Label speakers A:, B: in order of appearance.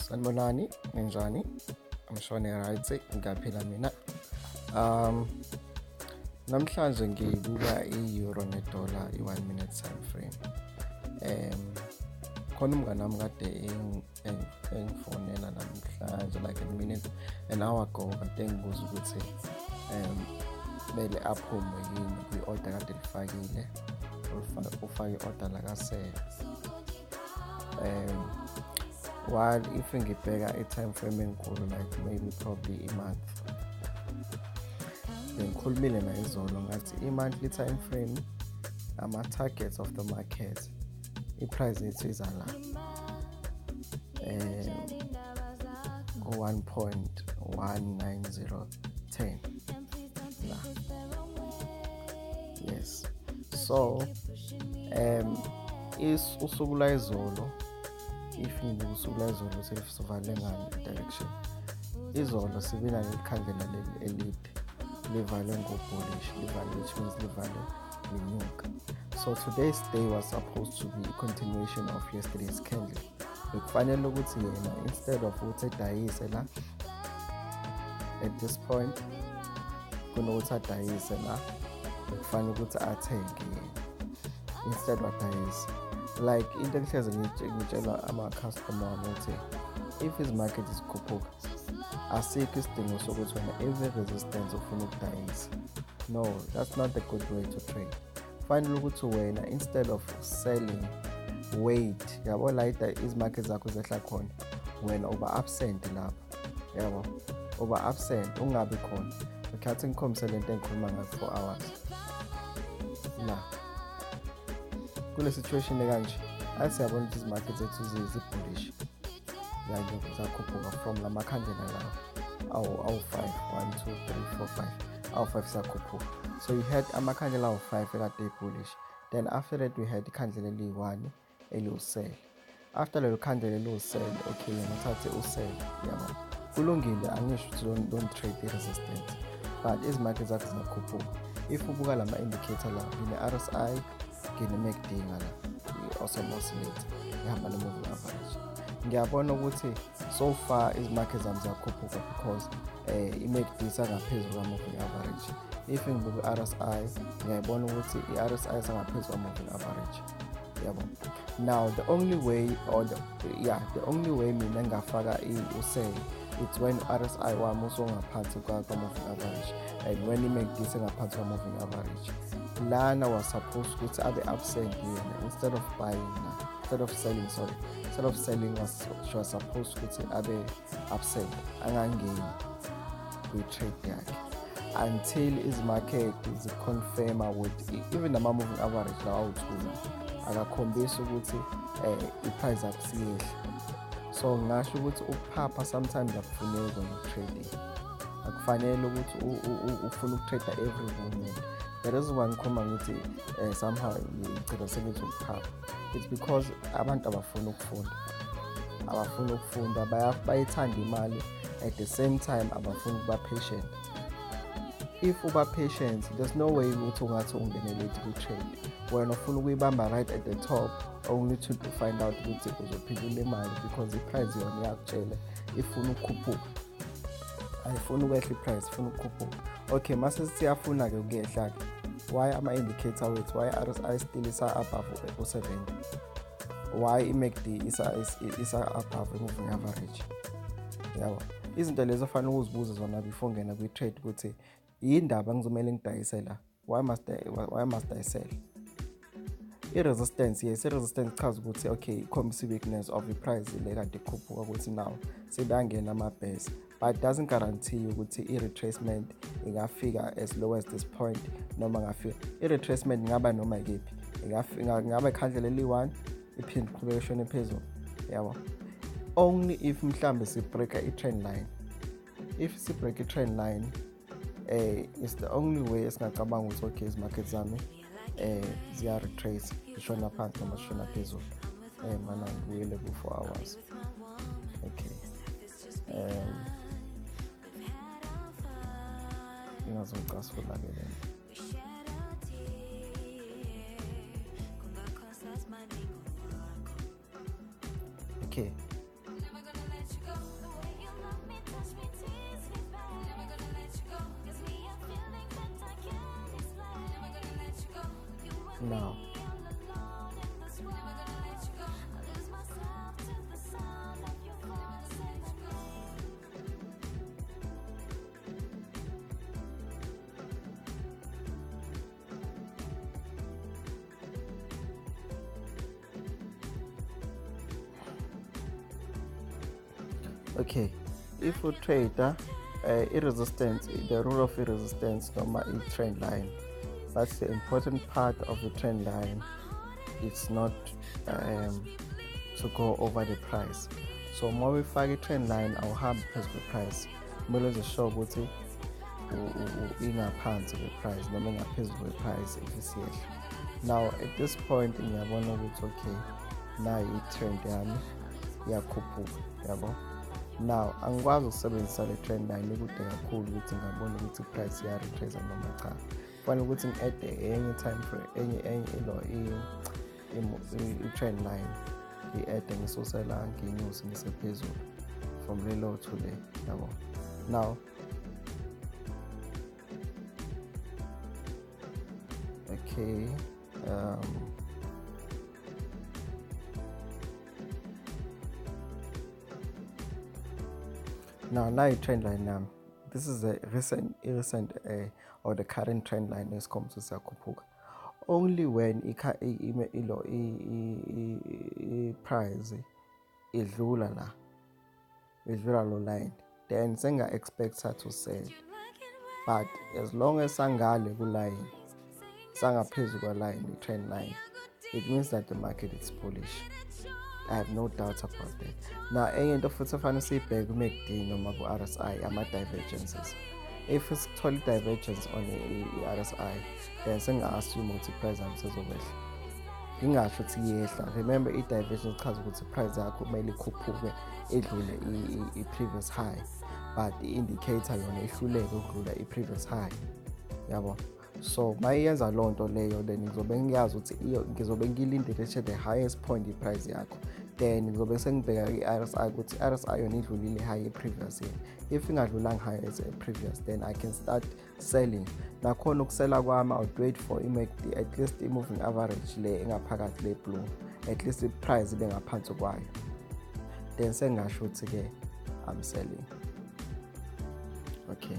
A: Sanibonani, ninjani? Ngishone right, ngiyaphila mina. Namhlanje ngibuka i-euro ne-dollar i-1 minute time frame. Khona umngani wami kade engifonela namhlanje like an hour ago kade engibuza ukuthi kumele aphume yini kwi-order kade lifakile ufake i-order lakasele. While if ngibheka i-time frame enkulu like maybe probably i-month, bengikhulumile naye izolo ngathi i-monthly time frame ama-targets of the market i-price yethu iza la ku-1.19010 la. Yes, so usuku la izolo, if usuku la izolo sivale ngani direction, izolo sibina lekhandlela elide livale ngo-bullish, which means livale linyuka. So today's day was supposed to be a continuation of yesterday's candle. Bekufanele ukuthi yena instead of ukuthi edayise la at this point, kunokuthi adayise la, bekufanele ukuthi athenge yena instead wadayise. Like into engihleze ngitshela ama-customer wami ukuthi if his market is khuphuka, asikho isidingo sokuthi wena every resistance ufuna ukudayisa. No, that's not a good way to trade. Fanele ukuthi wena instead of selling, wait, yabo la izmarket zakho zehla khona, wena uba absent lapho, yabo uba absent, ungabi khona. Ngikhathi ngikhombisele into engikhuluma ngayo 4 hours la kule situation ekanje. Ayi siyabona ukuthi izmarket zethu zi-bullish, zakhuphuka from la makhandlela lawo awu-5, 1, 2, 3, 4, 5, awu-5 sakhuphuka. So you had amakhandlela awu-5 ekade e-bullish, then after that we had ikhandlela eliyi-1 eliwu-sell. After lelo khandlela eliwu-sell, okay, yena uthathe u-sell, yabo kulungile, angisho ukuthi don't trade i-resistance, but izmarket zakho zingakhuphuka. If ubuka lama indicator la, ngine-RSI, ngine-MACD ngala, i-awesome oscillator, ihamba ne-moving average. Ngiyabona ukuthi so far izmarket zami ziyakhuphuka because i-MACD isangaphezu kwa-moving average. If ngibuka i-RSI, ngiyabona ukuthi i-RSI isangaphezu kwa-moving average, yabo. Now the only way mina ngafaka u-sell, it's when RSI wami usongaphansi kwa-moving average and when i-MACD isengaphansi kwa-moving average. Lana was supposed ukuthi abe absent yena instead of selling she was supposed ukuthi abe absent, angangeni kwi-trade yakhe until izmarket ziconfirma with even ama-moving average lawa awu-2 akakhombisi ukuthi i-price akusiyehla. So ngasho ukuthi ukuphapha sometimes akufuneki kwenye-trading, akufanele ukuthi ufuna ukutrade every moment. That is why ngikhuluma ngithi somehow ngicela sengithi ukuphapha. It's because abantu abafuna ukufunda, bayithanda imali, at the same time abafuna ukuba patient. If uba patient, there's no way ukuthi ungathi ungene late kwi-trade. Wena ufuna ukuyibamba right at the top, only to find out ukuthi uzophila imali because i-price yona iyakutshela ifuna ukukhuphuka, ayifuna ukwehla i-price, ifuna ukukhuphuka. Okay, mase siyafuna-ke ukuyehla-ke, why ama-indicator wethu, why RSI still isa-above u-70, why i-MACD isa-above i-moving average, yabo. Izinto lezo fanele uzibuze zona before ngena kwi-trade ukuthi yindaba ngizomele ngidayise la, why must I sell? I-resistance, yes, i-resistance chaza ukuthi okay, ikhombisa i-weakness of i-price le kade ikhuphuka ukuthi now sebangena ama-bears, but doesn't guarantee ukuthi i-retracement ingafika as low as this point noma ngafika. I-retracement ingaba noma yikephi, ingaba ikhandlela eli-1 iphinde iqhubekeshone phezulu, yabo. Only if mhlambe sibreaka i-trend line, if sibreak i-trend line, it's the only way esingacabanga ukuthi okay, izmarket zami ziya-retrace, ishona phansi noma ishona phezulu. Mana ngibuyele ku-4 hours. Okay, ngingazongicasula-ke lento. Okay, Now, okay, if you trader resistance, the rule of resistance noma trend line, that's the important part of the trend line. It's not to go over the price. So uma uyifaka i-trend line awuhambi phezu kwe-price, kumele uzishow ukuthi ingaphansi kwe-price noma ingaphezulu kwe-price if isiyehla. Now at this point ngiyabona ukuthi okay, nayi i-trend yami iyakhuphuka, yabo. Now angikwazi ukusebenzisa le trend line ikude kakhulu ukuthi ngabona ukuthi i-price iya-retrace noma cha. Kufanele ukuthi ngi-add enye time frame, enye i-trend line, ngi-add ngisusela nginyuse ngise phezulu from le low to le, yabo. Now okay, now i-trend line nami, this is a recent or the current trend line esikhomba ukuthi siyakhuphuka. Only when i-price idlula lo line, then senga-expect her to sell. But as long as sangale ku-line, sangaphezu kwa-line, i-trend line, it means that the market is bullish. I have no doubt about that. Now enye into futhi efanele siyibheke ku-MACD noma ku-RSI, ama-divergences. If sithola i-divergence on i-RSI, then senga-assume ukuthi i-price yami sezokwehla, ngingasho ukuthi iyehla. Remember, i-divergence ichaza ukuthi i-price yakho kumele ikhuphuke edlule i-previous high, but i-indicator yona ihluleke ukudlula i-previous high, yabo. So mayenza loo nto leyo, then ngizobe ngiyazi ukuthi ngizobe ngilindele the highest point i-price yakho, then ngizobe sengibheka i-RSI ukuthi i-RSI yona idlulile high e-previous year. If ingadlulanga high as previous, then I can start selling. Nakhona ukusela kwami, I would wait for i-MACD, at least i-moving average le engaphakathi le blue, at least i-price ibe ngaphansi kwayo, then sengasho ukuthi-ke I'm selling. Okay.